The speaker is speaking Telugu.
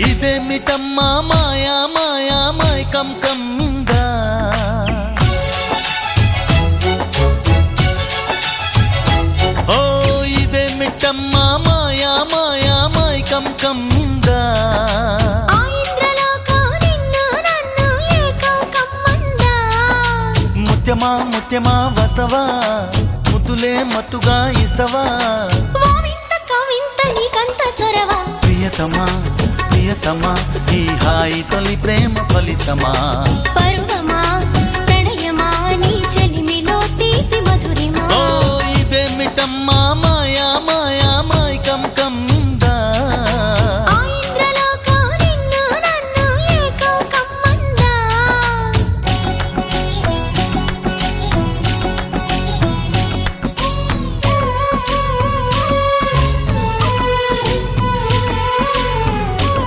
ఇదేమిటమ్మా మాయా మాయా మైకం కమ్మిందా ఓ ఇదేమిటమ్మా మాయా మాయా మైకం కమ్మిందా ముత్యమా ముత్యమా వస్తవా ముద్దులే మత్తుగా ఇస్తవా ప్రియతమా ప్రియతమా ఈ హాయి తొలి ప్రేమ ఫలితమా పరువమా ప్రణయమా నీ చెలిమిలో తీపి మధురిమా ఓ ఇదేమిటమ్మా మాయా మాయా